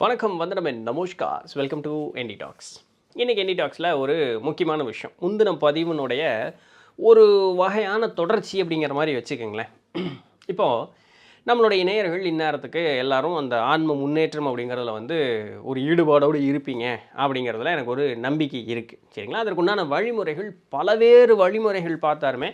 வணக்கம் வந்தனமென் நமஸ்கார் welcome to NT tax. இன்றைக்கி என்டி டாக்ஸில் ஒரு முக்கியமான விஷயம், முந்தின பதிவினுடைய ஒரு வகையான தொடர்ச்சி அப்படிங்கிற மாதிரி வச்சுக்கோங்களேன். இப்போது நம்மளுடைய நேயர்கள் இந்நேரத்துக்கு எல்லாரும் அந்த ஆன்ம முன்னேற்றம் அப்படிங்கிறதுல வந்து ஒரு ஈடுபாடோடு இருப்பீங்க அப்படிங்கிறதுல எனக்கு ஒரு நம்பிக்கை இருக்குது. சரிங்களா? அதற்குண்டான வழிமுறைகள் பலவேறு வழிமுறைகள் பார்த்தாருமே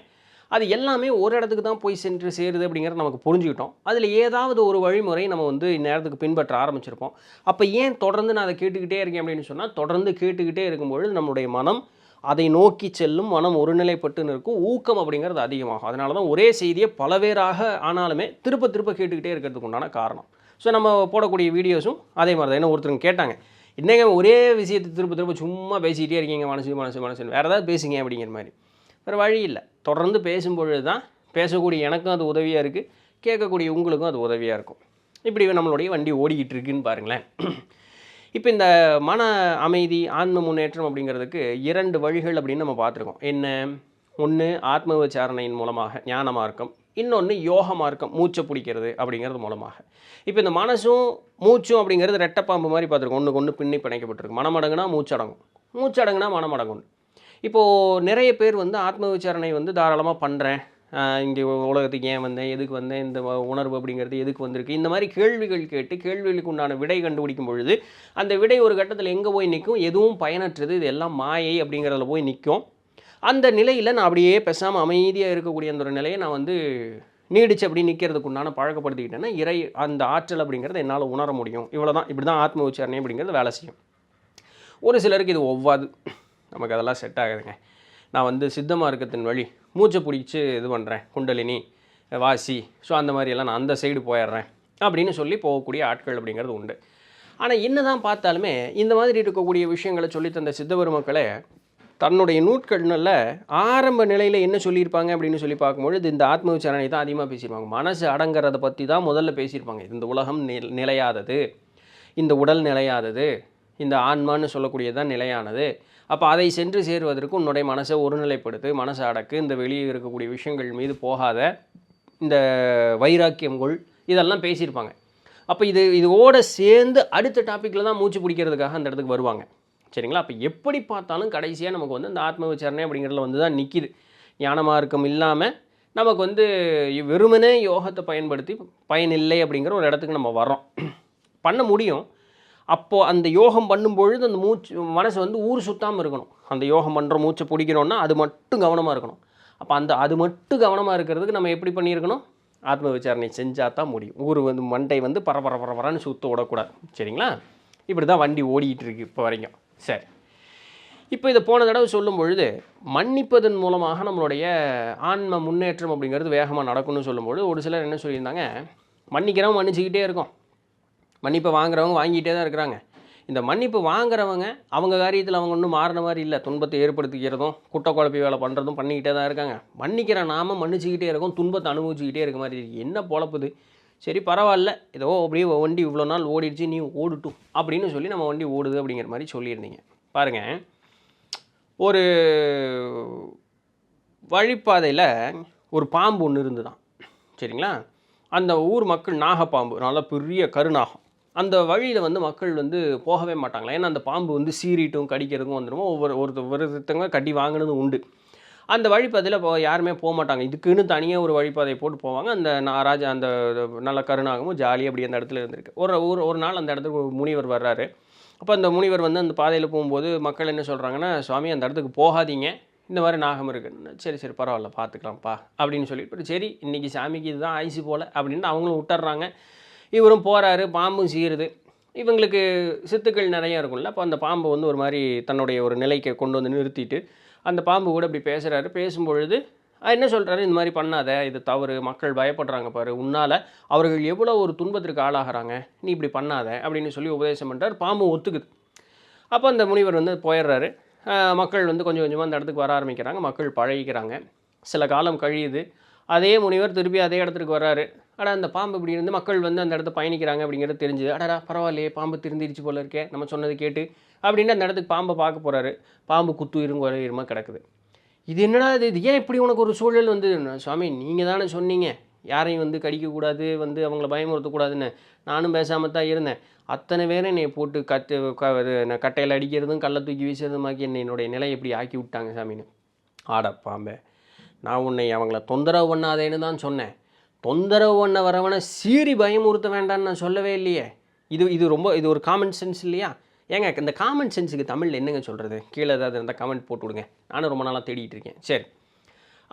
அது எல்லாமே ஒரு இடத்துக்கு தான் போய் சென்று சேருது அப்படிங்கிறத நமக்கு புரிஞ்சுக்கிட்டோம். அதில் ஏதாவது ஒரு வழிமுறை நம்ம வந்து இந்நேரத்துக்கு பின்பற்ற ஆரம்பிச்சிருப்போம். அப்போ ஏன் தொடர்ந்து நான் அதை கேட்டுக்கிட்டே இருக்கேன் அப்படின்னு சொன்னால், தொடர்ந்து கேட்டுக்கிட்டே இருக்கும்பொழுது நம்மளுடைய மனம் அதை நோக்கி செல்லும், மனம் ஒருநிலைப்பட்டுன்னு இருக்கும், ஊக்கம் அப்படிங்கிறது அதிகமாகும். அதனால தான் ஒரே செய்தியை பலவேறாக ஆனாலுமே திருப்ப திருப்ப கேட்டுக்கிட்டே இருக்கிறதுக்கு உண்டான காரணம். ஸோ நம்ம போடக்கூடிய வீடியோஸும் அதே மாதிரி தான். ஏன்னா ஒருத்தருங்க கேட்டாங்க, என்னங்க ஒரே விஷயத்தை திருப்ப திருப்ப சும்மா பேசிக்கிட்டே இருக்கீங்க, மனசு மனசு மனசுன்னு வேறு ஏதாவது பேசுங்க அப்படிங்கிற மாதிரி. வேறு வழி இல்லை, தொடர்ந்து பேசும்பொழுது தான் பேசக்கூடிய எனக்கும் அது உதவியாக இருக்குது, கேட்கக்கூடிய உங்களுக்கும் அது உதவியாக இருக்கும். இப்படி நம்மளுடைய வண்டி ஓடிக்கிட்டு இருக்குன்னு பாருங்களேன். இப்போ இந்த மன அமைதி, ஆன்ம முன்னேற்றம் அப்படிங்கிறதுக்கு 2 வழிகள் அப்படின்னு நம்ம பார்த்துருக்கோம். என்ன? ஒன்று ஆத்ம விசாரணையின் மூலமாக ஞான மார்க்கம், இன்னொன்று யோக மார்க்கம் மூச்சை பிடிக்கிறது அப்படிங்கிறது மூலமாக. இப்போ இந்த மனசும் மூச்சும் அப்படிங்கிறது ரெட்டைப்பாம்பு மாதிரி பார்த்துருக்கோம், ஒன்றுக்கு ஒன்று பின்னி பிணைக்கப்பட்டிருக்கு. மனமடங்குனா மூச்சடங்கும், மூச்சடங்குனா மனமடங்கும். இப்போது நிறைய பேர் வந்து ஆத்ம விசாரணை வந்து தாராளமாக பண்ணுறேன், இங்கே உலகத்துக்கு ஏன் வந்தேன், எதுக்கு வந்தேன், இந்த உணர்வு அப்படிங்கிறது எதுக்கு வந்திருக்கு, இந்த மாதிரி கேள்விகள் கேட்டு கேள்விகளுக்கு உண்டான விடை கண்டுபிடிக்கும் பொழுது அந்த விடை ஒரு கட்டத்தில் எங்கே போய் நிற்கும்? எதுவும் பயனற்றது, இது எல்லாம் மாயை அப்படிங்கிறதுல போய் நிற்கும். அந்த நிலையில் நான் அப்படியே பேசாமல் அமைதியாக இருக்கக்கூடிய அந்த ஒரு நிலையை நான் வந்து நீடிச்சு அப்படி நிற்கிறதுக்கு உண்டான பழக்கப்படுத்திக்கிட்டேன்னா அந்த ஆற்றல் அப்படிங்கிறத என்னால் உணர முடியும். இவ்வளோ தான். இப்படி தான் ஆத்ம விசாரணை அப்படிங்கிறது வேலை செய்யும். ஒரு சிலருக்கு இது ஒவ்வாது, நமக்கு அதெல்லாம் செட் ஆகுதுங்க. நான் வந்து சித்த மார்க்கத்தின் வழி மூச்சை பிடிச்சி இது பண்ணுறேன், குண்டலினி வாசி, ஸோ அந்த மாதிரியெல்லாம் நான் அந்த சைடு போயிடுறேன் அப்படின்னு சொல்லி போகக்கூடிய ஆட்கள் அப்படிங்கிறது உண்டு. ஆனால் என்ன தான் பார்த்தாலுமே இந்த மாதிரி இருக்கக்கூடிய விஷயங்களை சொல்லித்தந்த சித்த பெருமக்களே தன்னுடைய நூட்களில் ஆரம்ப நிலையில் என்ன சொல்லியிருப்பாங்க அப்படின்னு சொல்லி பார்க்கும்பொழுது இந்த ஆத்ம விசாரணை தான் அதிகமாக பேசியிருப்பாங்க. மனசு அடங்கிறத பற்றி தான் முதல்ல பேசியிருப்பாங்க. இந்த உலகம் நிலையாதது, இந்த உடல் நிலையாதது, இந்த ஆன்மான்னு சொல்லக்கூடியதான் நிலையானது. அப்போ அதை சென்று சேருவதற்கு உன்னுடைய மனசை ஒருநிலைப்படுத்து, மனசை அடக்கு, இந்த வெளியே இருக்கக்கூடிய விஷயங்கள் மீது போகாத, இந்த வைராக்கியம் கொள், இதெல்லாம் பேசியிருப்பாங்க. அப்போ இதோட சேர்ந்து அடுத்த டாப்பிக்கில் தான் மூச்சு பிடிக்கிறதுக்காக அந்த இடத்துக்கு வருவாங்க. சரிங்களா? அப்போ எப்படி பார்த்தாலும் கடைசியாக நமக்கு வந்து இந்த ஆத்ம விசாரணை அப்படிங்கிறதுல வந்து தான் நிற்கிது. ஞான மார்க்கம் இல்லாமல் நமக்கு வந்து வெறுமனே யோகத்தை பயன்படுத்தி பயனில்லை அப்படிங்கிற ஒரு இடத்துக்கு நம்ம வர்றோம். பண்ண முடியும். அப்போது அந்த யோகம் பண்ணும்பொழுது அந்த மூச்சு மனசு வந்து ஊர் சுத்தாமல் இருக்கணும். அந்த யோகம் பண்ணுற மூச்சை பிடிக்கணுன்னா அது மட்டும் கவனமாக இருக்கணும். அப்போ அது மட்டும் கவனமாக இருக்கிறதுக்கு நம்ம எப்படி பண்ணியிருக்கணும்? ஆத்ம விசாரணை செஞ்சால் தான் முடியும். ஊர் வந்து மண்டை வந்து பரபரன்னு சுத்த விடக்கூடாது. சரிங்களா? இப்படி தான் வண்டி ஓடிக்கிட்டு இருக்குது இப்போ வரைக்கும். சரி, இப்போ இதை போன தடவை சொல்லும் பொழுது மன்னிப்பதன் மூலமாக நம்மளுடைய ஆன்ம முன்னேற்றம் அப்படிங்கிறது வேகமாக நடக்கும்னு சொல்லும்பொழுது ஒரு சிலர் என்ன சொல்லியிருந்தாங்க, மன்னிக்கிறவங்க மன்னிச்சிக்கிட்டே இருக்கோம், மன்னிப்பை வாங்குறவங்க வாங்கிட்டே தான் இருக்கிறாங்க. இந்த மன்னிப்பு வாங்குறவங்க அவங்க காரியத்தில் அவங்க ஒன்றும் மாறின மாதிரி இல்லை, துன்பத்தை ஏற்படுத்திக்கிறதும் குட்டை குழப்பி வேலை பண்ணுறதும் பண்ணிக்கிட்டே தான் இருக்காங்க. மன்னிக்கிற நாம மன்னிச்சிக்கிட்டே இருக்கோம், துன்பத்தை அனுபவிச்சுக்கிட்டே இருக்க மாதிரி இருக்குது. என்ன பொழப்புது? சரி பரவாயில்ல, ஏதோ அப்படியே வண்டி இவ்வளோ நாள் ஓடிடுச்சு, நீ ஓடுட்டும் அப்படின்னு சொல்லி நம்ம வண்டி ஓடுது அப்படிங்கிற மாதிரி சொல்லியிருந்தீங்க. பாருங்கள், ஒரு வழிப்பாதையில் ஒரு பாம்பு ஒன்று இருந்து தான். சரிங்களா? அந்த ஊர் மக்கள் நாகப்பாம்பு, நல்லா பெரிய கருநாகம், அந்த வழியில் வந்து மக்கள் வந்து போகவே மாட்டாங்களா. ஏன்னா அந்த பாம்பு வந்து சீறிட்டும் கடிக்கிறதுக்கும் வந்துடுமோ, ஒருத்தவங்க கட்டி வாங்கினதும் உண்டு. அந்த வழிப்பாதையில் யாருமே போக மாட்டாங்க. இதுக்குன்னு தனியாக ஒரு வழிப்பாதையை போட்டு போவாங்க. அந்த அந்த நல்ல கருநாகமும் ஜாலியாக அப்படி அந்த இடத்துல இருந்திருக்கு. ஒரு நாள் அந்த இடத்துக்கு ஒரு முனிவர் வர்றாரு. அப்போ அந்த முனிவர் வந்து அந்த பாதையில் போகும்போது மக்கள் என்ன சொல்கிறாங்கன்னா, சுவாமி அந்த இடத்துக்கு போகாதீங்க, இந்த மாதிரி நாகம் இருக்குன்னு. சரி சரி பரவாயில்ல பார்த்துக்கலாம்ப்பா அப்படின்னு சொல்லிட்டு, சரி இன்றைக்கி சாமிக்கு இதுதான் ஆயிசு போல் அப்படின்னு அவங்களும் விட்டுறாங்க. இவரும் போகிறாரு, பாம்பும் சீருது. இவங்களுக்கு சித்துக்கள் நிறையா இருக்கும்ல. அப்போ அந்த பாம்பை வந்து ஒரு மாதிரி தன்னுடைய ஒரு நிலைக்கு கொண்டு வந்து நிறுத்திட்டு அந்த பாம்பு கூட இப்படி பேசுகிறாரு. பேசும்பொழுது என்ன சொல்கிறாரு, இந்த மாதிரி பண்ணாத, இது தவறு, மக்கள் பயப்படுறாங்க பாரு, உன்னால் அவர்கள் எவ்வளோ ஒரு துன்பத்திற்கு ஆளாகிறாங்க, நீ இப்படி பண்ணாத அப்படின்னு சொல்லி உபதேசம் பண்ணுறாரு. பாம்பு ஒத்துக்குது. அப்போ அந்த முனிவர் வந்து போயிடுறாரு. மக்கள் வந்து கொஞ்சம் கொஞ்சமாக அந்த இடத்துக்கு வர ஆரம்பிக்கிறாங்க. மக்கள் பழகிக்கிறாங்க. சில காலம் கழியுது. அதே முனிவர் திருப்பி அதே இடத்துக்கு வர்றாரு. அந்த பாம்பு இப்படி இருந்து மக்கள் வந்து அந்த இடத்த பயணிக்கிறாங்க அப்படிங்கிறது தெரிஞ்சுது. அடடா பரவாயில்லையே, பாம்பு திருந்திருச்சு போல இருக்கே, நம்ம சொன்னது கேட்டு அப்படின்னு அந்த இடத்துக்கு பாம்பை பார்க்க போகிறாரு. பாம்பு குத்து இருமா கிடக்குது. இது என்னடா இது ஏன் இப்படி உனக்கு ஒரு சூழல் வந்து? சுவாமி நீங்கள் தானே சொன்னீங்க யாரையும் வந்து கடிக்கக்கூடாது, வந்து அவங்கள பயமுறுத்தக்கூடாதுன்னு நானும் பேசாமல் தான் இருந்தேன். அத்தனை பேரும் என்னை போட்டு நான் கட்டையில் அடிக்கிறதும் கல்லை தூக்கி வீசுறதுமாக்கி என்னுடைய நிலை எப்படி ஆக்கி விட்டாங்க சாமின்னு. ஆட பாம்பே, நான் உன்னை அவங்கள தொந்தரவு பண்ணாதேன்னு தான் சொன்னேன். தொந்தரவு பண்ண வரவனை சீறி பயமுறுத்த வேண்டான்னு நான் சொல்லவே இல்லையே. இது ஒரு காமன் சென்ஸ் இல்லையா? ஏங்க இந்த காமன் சென்ஸுக்கு தமிழில் என்னங்க சொல்கிறது? கீழே ஏதாவது இருந்தால் கமெண்ட் போட்டு விடுங்க. நானும் ரொம்ப நாளாக தேடிட்டு இருக்கேன். சரி,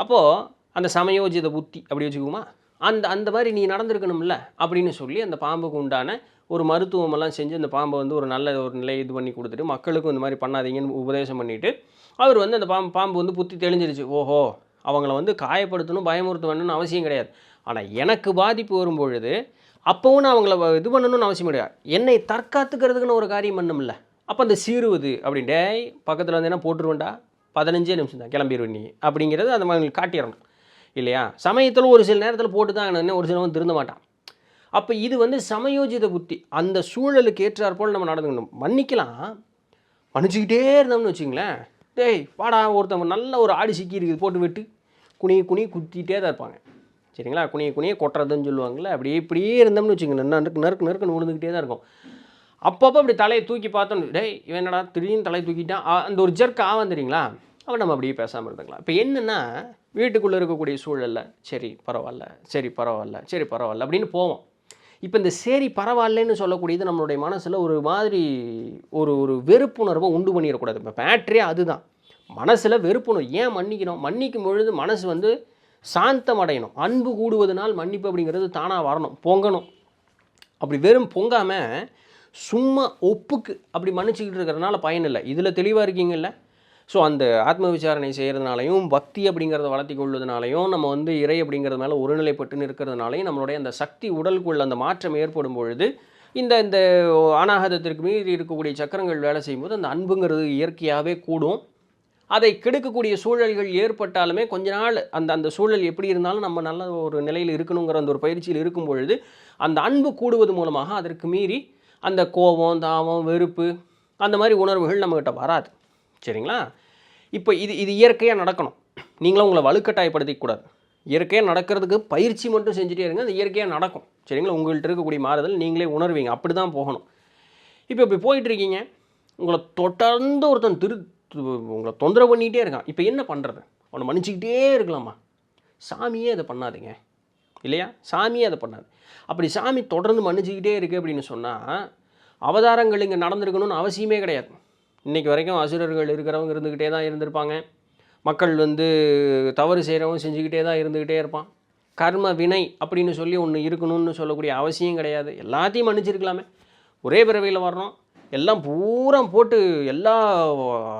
அப்போது அந்த சமயோஜித புத்தி அப்படி வச்சுக்குமா, அந்த மாதிரி நீ நடந்திருக்கணும்ல அப்படின்னு சொல்லி அந்த பாம்புக்கு உண்டான ஒரு மருத்துவமெல்லாம் செஞ்சு அந்த பாம்பை வந்து ஒரு நல்ல ஒரு நிலை இது பண்ணி கொடுத்துட்டு மக்களுக்கும் இந்த மாதிரி பண்ணாதீங்கன்னு உபதேசம் பண்ணிவிட்டு அவர் வந்து அந்த பாம்பு வந்து புத்தி தெளிஞ்சிருச்சு. ஓஹோ, அவங்கள வந்து காயப்படுத்தணும், பயமுறுத்த வேணும்னு அவசியம் கிடையாது. ஆனால் எனக்கு பாதிப்பு வரும்பொழுது அப்போவும் நான் அவங்கள இது பண்ணணும்னு அவசியம் கிடையாது. என்னை தற்காத்துக்கிறதுக்குன்னு ஒரு காரியம் பண்ணும்ல. அப்போ அந்த சீருவது அப்படின்ட்டு பக்கத்தில் வந்து என்ன போட்டுருவேன்டா, 15 நிமிஷம் தான் கிளம்பிடுவேன் நீ அப்படிங்கிறது அந்த மாதிரி காட்டிடணும் இல்லையா? சமயத்தில் ஒரு சில நேரத்தில் போட்டு தான் என்ன ஒரு சிலவன் திருந்த மாட்டான். அப்போ இது வந்து சமயோஜித புத்தி. அந்த சூழலுக்கு ஏற்றாற்போல் நம்ம நடந்துக்கணும். மன்னிக்கலாம், மன்னிச்சுக்கிட்டே இருந்தோம்னு வச்சுங்களேன், டேய் வாடா ஒருத்தவங்க நல்ல ஒரு ஆடி சிக்கி இருக்குது போட்டு விட்டு குனி குத்திகிட்டே தான் இருப்பாங்க. சரிங்களா? குனிய கொட்டுறதுன்னு சொல்லுவாங்கள்ல, இப்படியே இருந்தோம்னு வச்சுங்களேன், நறுக்குன்னு விழுந்துக்கிட்டே தான் இருக்கும். அப்பப்போ அப்படி தலையை தூக்கி பார்த்தோம், டேய் இவன் என்னடா திடீர்னு தலையை தூக்கிட்டான், அந்த ஒரு ஜர்க்கு ஆவான் தெரியுங்களா? அவன் நம்ம அப்படியே பேசாமல் இருந்துக்கலாம். இப்போ என்னென்னா வீட்டுக்குள்ளே இருக்கக்கூடிய சூழலில் சரி பரவாயில்ல அப்படின்னு போவோம். இப்போ இந்த சரி பரவாயில்லன்னு சொல்லக்கூடியது நம்மளுடைய மனசில் ஒரு மாதிரி ஒரு வெறுப்புணர்வை உண்டு பண்ணிடக்கூடாது. இப்போ பேட்டரியே அதுதான், மனசில் வெறுப்புணர்வு. ஏன் மன்னிக்கணும்? மன்னிக்கும் பொழுது மனசு வந்து சாந்தம் அடையணும். அன்பு கூடுவதனால் மன்னிப்பு அப்படிங்கிறது தானாக வரணும், பொங்கணும். அப்படி வெறும் பொங்காமல் சும்மா ஒப்புக்கு அப்படி மன்னிச்சிக்கிட்டு இருக்கிறதுனால பயனில்லை. இதில் தெளிவாக இருக்கீங்கல்ல? ஸோ அந்த ஆத்ம விசாரணை செய்கிறதுனாலையும் பக்தி அப்படிங்கிறத வளர்த்தி கொள்வதனாலையும் நம்ம வந்து இறை அப்படிங்கிறது மேலே ஒருநிலைப்பட்டு இருக்கிறதுனாலையும் நம்மளுடைய அந்த சக்தி உடலுக்குள்ள அந்த மாற்றம் ஏற்படும் பொழுது இந்த இந்த அநாகதத்திற்கு மீறி இருக்கக்கூடிய சக்கரங்கள் வேலை செய்யும்போது அந்த அன்புங்கிறது இயற்கையாகவே கூடும். அதை கெடுக்கக்கூடிய சூழல்கள் ஏற்பட்டாலுமே கொஞ்ச நாள் அந்த சூழல் எப்படி இருந்தாலும் நம்ம நல்ல ஒரு நிலையில் இருக்கணுங்கிற அந்த ஒரு பயிற்சியில் இருக்கும் பொழுது அந்த அன்பு கூடுவது மூலமாக அதற்கு மீறி அந்த கோபம், தாபம், வெறுப்பு அந்த மாதிரி உணர்வுகள் நம்மக்கிட்ட வராது. சரிங்களா? இப்போ இது இயற்கையாக நடக்கணும். நீங்களும் உங்களை வலுக்கட்டாயப்படுத்திக்கூடாது. இயற்கையாக நடக்கிறதுக்கு பயிற்சி மட்டும் செஞ்சுட்டே இருங்க, அது இயற்கையாக நடக்கும். சரிங்களா? உங்கள்கிட்ட இருக்கக்கூடிய மாறுதல் நீங்களே உணர்வீங்க. அப்படி தான் போகணும். இப்போ இப்படி போயிட்டுருக்கீங்க, உங்களை தொடர்ந்து ஒருத்தன் உங்களை தொந்தரவு பண்ணிகிட்டே இருக்கான். இப்போ என்ன பண்ணுறது? அவனை மன்னிச்சிக்கிட்டே இருக்கலாமா? சாமியே அதை பண்ணாதுங்க இல்லையா? சாமியே அதை பண்ணாது. அப்படி சாமி தொடர்ந்து மன்னிச்சிக்கிட்டே இருக்குது அப்படின்னு சொன்னால் அவதாரங்கள் இங்கே நடந்திருக்கணும்னு அவசியமே கிடையாது. இன்றைக்கி வரைக்கும் அசுரர்கள் இருக்கிறவங்க இருந்துக்கிட்டே தான் இருந்திருப்பாங்க. மக்கள் வந்து தவறு செய்கிறவங்க செஞ்சுக்கிட்டே தான் இருந்துக்கிட்டே இருப்பான். கர்ம வினை அப்படின்னு சொல்லி ஒன்று இருக்கணும்னு சொல்லக்கூடிய அவசியம் கிடையாது. எல்லாத்தையும் மன்னிச்சிருக்கலாமே. ஒரே பிறவையில் வர்றோம், எல்லாம் பூரா போட்டு எல்லா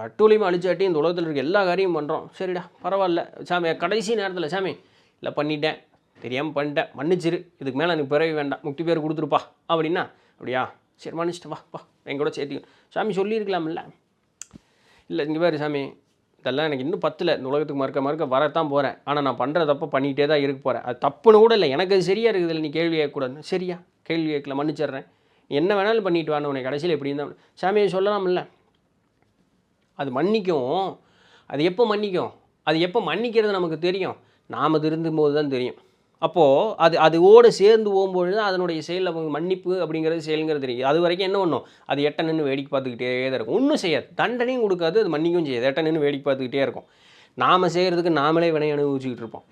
அட்டூழியும் அழிச்சாட்டி இந்த உலகத்தில் இருக்க எல்லா காரியமும் பண்ணுறோம். சரிடா பரவாயில்ல சாமி, கடைசி நேரத்தில் சாமி இல்லை பண்ணிட்டேன், தெரியாமல் பண்ணிட்டேன், மன்னிச்சிரு, இதுக்கு மேலே எனக்கு பிறவி வேண்டாம், முக்தி பேர் கொடுத்துருப்பா அப்படின்னா, அப்படியா சரி மன்னிச்சிட்டு வாப்பா என் கூட சேர்த்துக்கணும் சாமி சொல்லியிருக்கலாம்ல. இல்லை இங்கே பேர் சாமி இதெல்லாம் எனக்கு இன்னும் பத்தில், இந்த உலகத்துக்கு மறுக்க வரத்தான் போகிறேன், ஆனால் நான் பண்ணுற தப்பை பண்ணிகிட்டே தான் இருக்க போகிறேன், அது தப்புன்னு கூட இல்லை, எனக்கு அது சரியாக இருக்குது, இல்லை நீ கேள்வி கேட்கக்கூடாது. சரியா கேள்வி கேட்கல, மன்னிச்சிட்றேன், என்ன வேணாலும் பண்ணிட்டு வான்னு உனக்கு கடைசியில் எப்படி இருந்தால் சாமியை சொல்லலாம்ல. அது மன்னிக்கும். அது எப்போ மன்னிக்கும்? அது எப்போ மன்னிக்கிறது நமக்கு தெரியும், நாம் அது இருந்தும்போது தான் தெரியும். அப்போது அதோடு சேர்ந்து போகும்பொழுது தான் அதனுடைய செயல் அவங்க மன்னிப்பு அப்படிங்கிறது செயலுங்கிறது தெரியும். அது வரைக்கும் என்ன பண்ணும்? அது எட்ட நின்று வேடிக்கை பார்த்துக்கிட்டே தான் இருக்கும், ஒன்றும் செய்யாது, தண்டனையும் கொடுக்காது, அது மன்னிக்கவும் செய்யாது, எட்ட நின்று வேடிக்கை பார்த்துக்கிட்டே இருக்கும். நாம் செய்கிறதுக்கு நாமளே வினை அனுபவிச்சுக்கிட்டு இருப்போம்.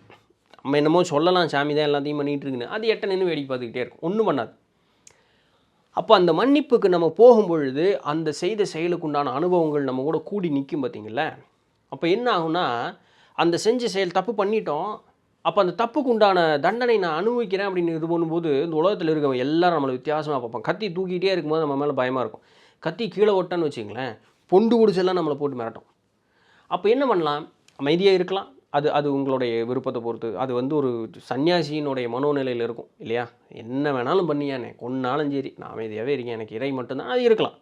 நம்ம என்னமோ சொல்லலாம் சாமி தான் எல்லாத்தையும் பண்ணிகிட்டு இருக்குன்னு, அது எட்ட நின்று வேடிக்கை பார்த்துக்கிட்டே இருக்கும், ஒன்றும் பண்ணாது. அப்போ அந்த மன்னிப்புக்கு நம்ம போகும்பொழுது அந்த செய்த செயலுக்குண்டான அனுபவங்கள் நம்ம கூட கூடி நிற்கும் பார்த்தீங்களா? அப்போ என்ன ஆகும்னா, அந்த செஞ்ச செயல் தப்பு பண்ணிட்டோம், அப்போ அந்த தப்புக்கு உண்டான தண்டனை நான் அனுபவிக்கிறேன் அப்படின்னு இது பண்ணும்போது இந்த உலகத்தில் இருக்கவங்க எல்லோரும் நம்மளை வித்தியாசமாக பார்ப்போம். கத்தி தூக்கிட்டே இருக்கும்போது நம்ம மேலே பயமாக இருக்கும். கத்தி கீழே ஓட்டான்னு வச்சிங்களேன், பொண்டு குடிச்செல்லாம் நம்மளை போட்டு மிரட்டும். அப்போ என்ன பண்ணலாம்? அமைதியாக இருக்கலாம். அது உங்களுடைய விருப்பத்தை பொறுத்து. அது வந்து ஒரு சன்னியாசியினுடைய மனோநிலையில் இருக்கும் இல்லையா? என்ன வேணாலும் பண்ணியானே, கொன்னாலும் சரி நான் அமைதியாகவே இருக்கேன், எனக்கு இறை மட்டும்தான், அது இருக்கலாம்.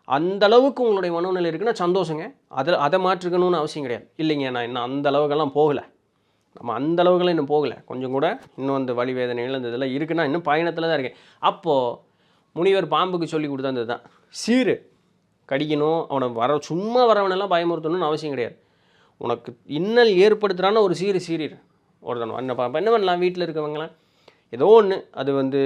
அந்த அளவுக்கு உங்களுடைய மனோநிலை இருக்குன்னா சந்தோஷங்க. அதை மாற்றிக்கணும்னு அவசியம் கிடையாது. இல்லைங்க நான் இன்னும் அந்த அளவுக்கெல்லாம் போகலை, நம்ம அந்த அளவுக்குலாம் இன்னும் போகலை, கொஞ்சம் கூட இன்னும் அந்த வலி வேதனைகள் அந்த இதெல்லாம் இருக்குன்னா இன்னும் பயணத்தில் தான் இருக்கேன். அப்போது முனிவர் பாம்புக்கு சொல்லி கொடுத்தது தான், சீரு கடிக்கணும், அவனை சும்மா வரவனெல்லாம் பயமுறுத்தணும்னு அவசியம் கிடையாது. உனக்கு இன்னல் ஏற்படுத்துகிறான்னு ஒரு சீரிடு, ஒருத்தன் என்ன பண்ணலாம், வீட்டில் இருக்கவங்களாம் ஏதோ ஒன்று, அது வந்து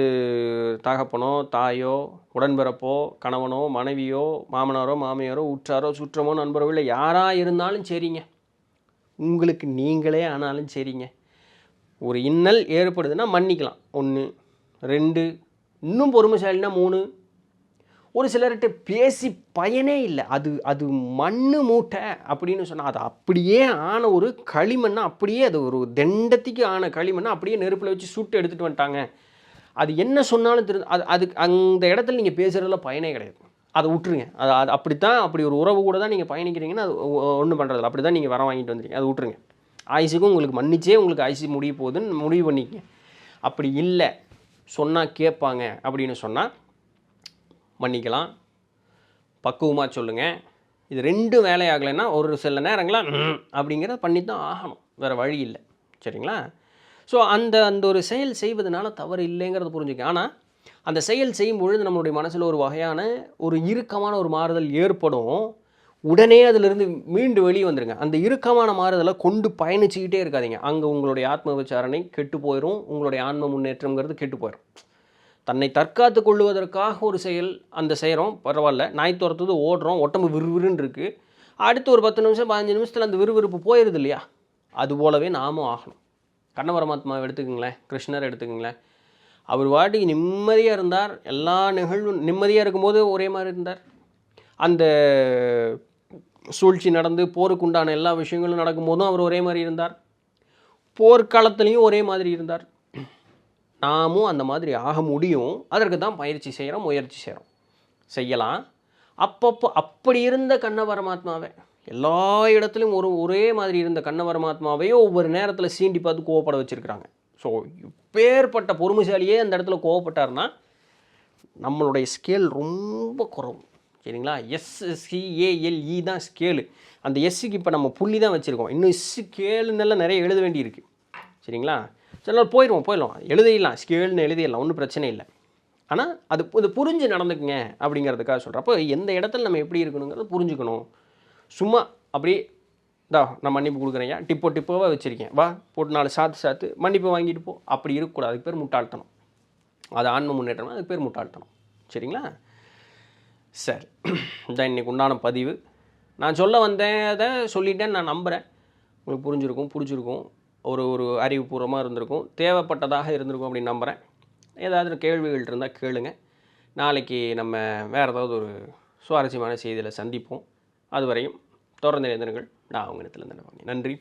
தகப்பனோ தாயோ உடன்பிறப்போ கணவனோ மனைவியோ மாமனாரோ மாமியாரோ உற்றாரோ சுற்றமோ நண்பரோ இல்லை யாராக இருந்தாலும் சரிங்க, உங்களுக்கு நீங்களே ஆனாலும் சரிங்க, ஒரு இன்னல் ஏற்படுதுன்னா மன்னிக்கலாம். 1, 2, இன்னும் பொறுமைசாலினா 3. ஒரு சிலர்கிட்ட பேசி பயனே இல்லை. அது மண்ணு மூட்டை அப்படின்னு சொன்னால், அது அப்படியே ஆன ஒரு களிமண்ணை, அப்படியே அது ஒரு தண்டத்துக்கு ஆன களிமண்ணை அப்படியே நெருப்பில் வச்சு சுட்டு எடுத்துகிட்டு வந்துட்டாங்க. அது என்ன சொன்னாலும் அதுக்கு அந்த இடத்துல நீங்கள் பேசுகிறதுல பயனே கிடையாது. அதை விட்டுருங்க. அது அப்படித்தான், அப்படி ஒரு உறவு கூட தான் நீங்கள் பயணிக்கிறீங்கன்னா அது ஒன்றும் பண்ணுறதில்ல. அப்படி தான் நீங்கள் வர வாங்கிட்டு வந்துருக்கீங்க, அதை விட்டுருங்க. ஆயுசுக்கும் உங்களுக்கு மன்னிச்சே உங்களுக்கு ஆயுசு முடிய போகுதுன்னு முடிவு பண்ணிக்கங்க. அப்படி இல்லை, சொன்னால் கேட்பாங்க அப்படின்னு சொன்னால் மன்னிக்கலாம், பக்குவமாக சொல்லுங்கள். இது 2 வேலையாகலைன்னா ஒரு சில நேரங்களாக அப்படிங்கிறத பண்ணி தான் ஆகணும், வேறு வழி இல்லை. சரிங்களா? ஸோ அந்த அந்த ஒரு செயல் செய்வதனால தவறு இல்லைங்கிறத புரிஞ்சுக்க. ஆனால் அந்த செயல் செய்யும் பொழுது நம்மளுடைய மனசில் ஒரு வகையான ஒரு இறுக்கமான ஒரு மாறுதல் ஏற்படும். உடனே அதிலிருந்து மீண்டு வெளியே வந்துடுங்க. அந்த இறுக்கமான மாறுதலை கொண்டு பயணிச்சுக்கிட்டே இருக்காதிங்க. அங்கே உங்களுடைய ஆத்ம விசாரணை கெட்டு போயிடும், உங்களுடைய ஆன்ம முன்னேற்றங்கிறது கெட்டு போயிடும். தன்னை தற்காத்து கொள்வதற்காக ஒரு செயல் அந்த செய்கிறோம், பரவாயில்ல. நாய் துரத்துது, ஓடுறோம், உடம்பு விறுவிறுன்னு இருக்குது. அடுத்து ஒரு 10 நிமிஷம் 15 நிமிஷத்தில் அந்த விறுவிறுப்பு போயிடுது இல்லையா? அது போலவே நாமும் ஆகணும். கண்ண பரமாத்மாவை எடுத்துக்கங்களேன், கிருஷ்ணர் எடுத்துக்கங்களேன். அவர் வாட்டிக்கு நிம்மதியாக இருந்தார். எல்லா நிகழ்வும் நிம்மதியாக இருக்கும்போது ஒரே மாதிரி இருந்தார். அந்த சூழ்ச்சி நடந்து போருக்குண்டான எல்லா விஷயங்களும் நடக்கும்போதும் அவர் ஒரே மாதிரி இருந்தார். போர்க்காலத்துலேயும் ஒரே மாதிரி இருந்தார். நாமும் அந்த மாதிரி ஆக முடியும். அதற்கு தான் பயிற்சி செய்கிறோம், முயற்சி செய்கிறோம், செய்யலாம். அப்பப்போ அப்படி இருந்த கண்ண பரமாத்மாவை, எல்லா இடத்துலையும் ஒரே மாதிரி இருந்த கண்ண பரமாத்மாவையும் ஒவ்வொரு நேரத்தில் சீண்டி பார்த்து கோவப்பட வச்சுருக்கிறாங்க. ஸோ இப்பேற்பட்ட பொறுமைசாலியே அந்த இடத்துல கோவப்பட்டார்னா நம்மளுடைய ஸ்கேல் ரொம்ப குறவு. சரிங்களா? SCALE தான் ஸ்கேலு. அந்த எஸ்ஸுக்கு இப்போ நம்ம புள்ளி தான் வச்சுருக்கோம். இன்னும் ஸ்கேலுன்னெல்லாம் நிறைய எழுத வேண்டியிருக்கு. சரிங்களா? சில நாள் போயிடலாம், எழுதிடலாம், ஸ்கேல்னு எழுதிடலாம், ஒன்றும் பிரச்சனை இல்லை. ஆனால் அது புரிஞ்சு நடந்துக்குங்க அப்படிங்கிறதுக்காக சொல்கிறேன். அப்போ எந்த இடத்துல நம்ம எப்படி இருக்கணுங்கிறத புரிஞ்சுக்கணும். சும்மா அப்படியே நான் மன்னிப்பு கொடுக்குறேன், டிப்போவாக வச்சுருக்கேன், வா போட்டு 4 சாத்து மன்னிப்பு வாங்கிட்டு போ, அப்படி இருக்கக்கூடாது. அதுக்கு பேர் முட்டாள்தனம். அது ஆன்ம முன்னேற்றம், அதுக்கு பேர் முட்டாள்தனம். சரிங்களா? சரி, இதான் இன்றைக்கி உண்டான பதிவு. நான் சொல்ல வந்தேன், அதை சொல்லிட்டேன்னு நான் நம்புகிறேன். உங்களுக்கு புரிஞ்சிருக்கும், பிடிச்சிருக்கும், ஒரு அறிவுபூர்வமாக இருந்திருக்கும், தேவைப்பட்டதாக இருந்திருக்கும் அப்படின்னு நம்புகிறேன். ஏதாவது கேள்விகள் இருந்தால் கேளுங்க. நாளைக்கு நம்ம வேறு ஏதாவது ஒரு சுவாரஸ்யமான செய்தியில் சந்திப்போம். அதுவரையும் தொடர்ந்து இணைந்திருங்கள். நான் அவங்க இடத்துல நன்றி.